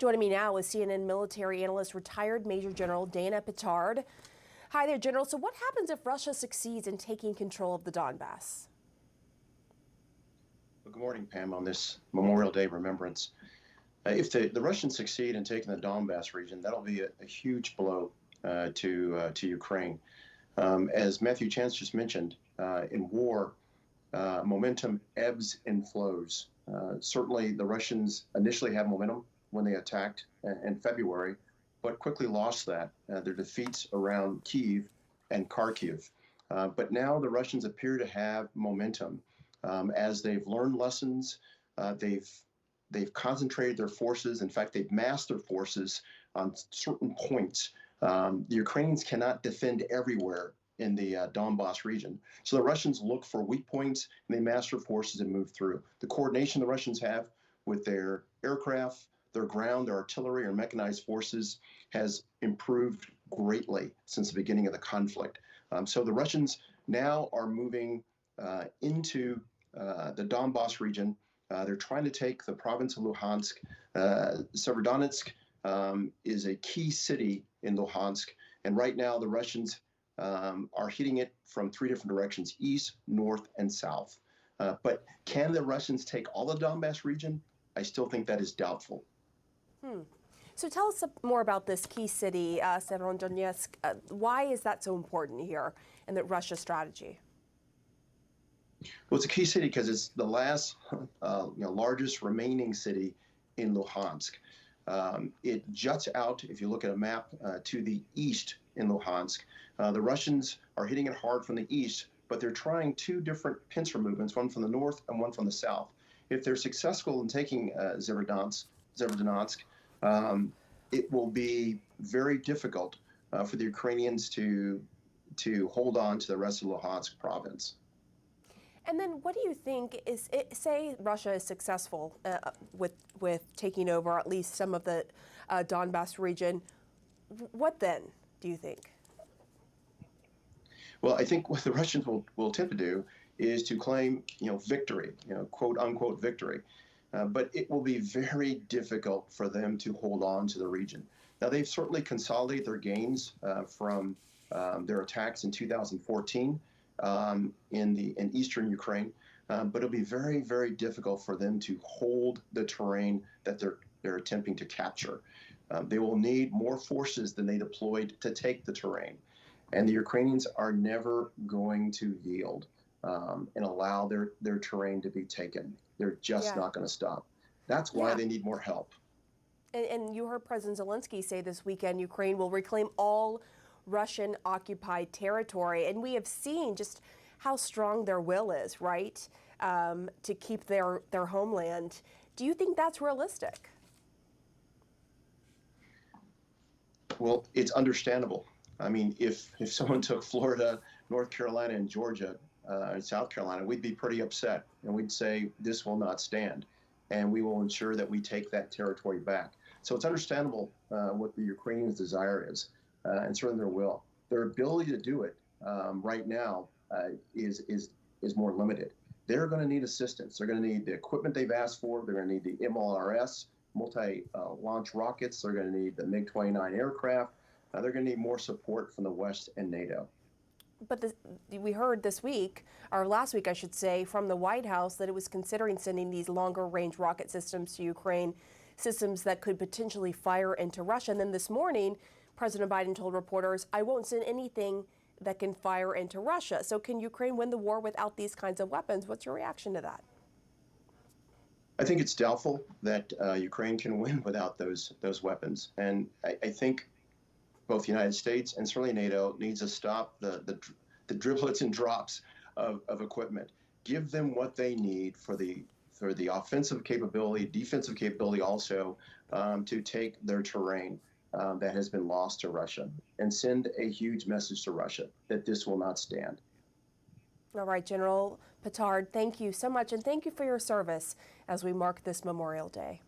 Joining me now is CNN military analyst, retired Major General Dana Pittard. Hi there, General. So what happens if Russia succeeds in taking control of the Donbass? Well, good morning, Pam, on this Memorial Day remembrance. If the Russians succeed in taking the Donbass region, that'll be a huge blow to Ukraine. As Matthew Chance just mentioned, in war, momentum ebbs and flows. Certainly, the Russians initially had momentum when they attacked in February, but quickly lost that. Their defeats around Kyiv and Kharkiv. But now the Russians appear to have momentum as they've learned lessons. They've concentrated their forces. In fact, they've massed their forces on certain points. The Ukrainians cannot defend everywhere in the Donbass region. So the Russians look for weak points and they mass their forces and move through. The coordination the Russians have with their aircraft, their ground, their artillery, or mechanized forces has improved greatly since the beginning of the conflict. So the Russians now are moving into the Donbass region. They're trying to take the province of Luhansk. Severodonetsk is a key city in Luhansk, and right now the Russians are hitting it from three different directions: east, north, and south. But can the Russians take all the Donbass region? I still think that is doubtful. So tell us more about this key city, Severodonetsk. Why is that so important here in the Russia strategy? Well, it's a key city because it's the last largest remaining city in Luhansk. It juts out, if you look at a map, to the east in Luhansk. The Russians are hitting it hard from the east, but they're trying two different pincer movements, one from the north and one from the south. If they're successful in taking Severodonetsk, it will be very difficult for the Ukrainians to hold on to the rest of Luhansk province. And then what do you think say Russia is successful with taking over at least some of the Donbass region, what then do you think? Well, I think what the Russians will attempt to do is to claim, victory, quote unquote victory. But it will be very difficult for them to hold on to the region. Now, they've certainly consolidated their gains from their attacks in 2014 in eastern Ukraine, but it'll be very, very difficult for them to hold the terrain that they're attempting to capture. They will need more forces than they deployed to take the terrain. And the Ukrainians are never going to yield and allow their terrain to be taken. They're just not going to stop. That's why they need more help. And you heard President Zelensky say this weekend Ukraine will reclaim all Russian-occupied territory. And we have seen just how strong their will is, right, to keep their homeland. Do you think that's realistic? Well, it's understandable. I mean, if someone took Florida, North Carolina, and Georgia, and South Carolina, we'd be pretty upset. And we'd say, this will not stand. And we will ensure that we take that territory back. So it's understandable what the Ukrainians' desire is, and certainly their will. Their ability to do it right now is more limited. They're going to need assistance. They're going to need the equipment they've asked for. They're going to need the MLRS, multi-launch rockets. They're going to need the MiG-29 aircraft. They're going to need more support from the West and NATO. But we heard this week, or last week I should say, from the White House that it was considering sending these longer range rocket systems to Ukraine, systems that could potentially fire into Russia. And then this morning, President Biden told reporters, I won't send anything that can fire into Russia. So can Ukraine win the war without these kinds of weapons? What's your reaction to that? I think it's doubtful that Ukraine can win without those weapons. And I think both the United States and certainly NATO needs to stop the driblets and drops of equipment. Give them what they need for the offensive capability, defensive capability also, to take their terrain that has been lost to Russia, and send a huge message to Russia that this will not stand. All right, General Pittard, thank you so much, and thank you for your service as we mark this Memorial Day.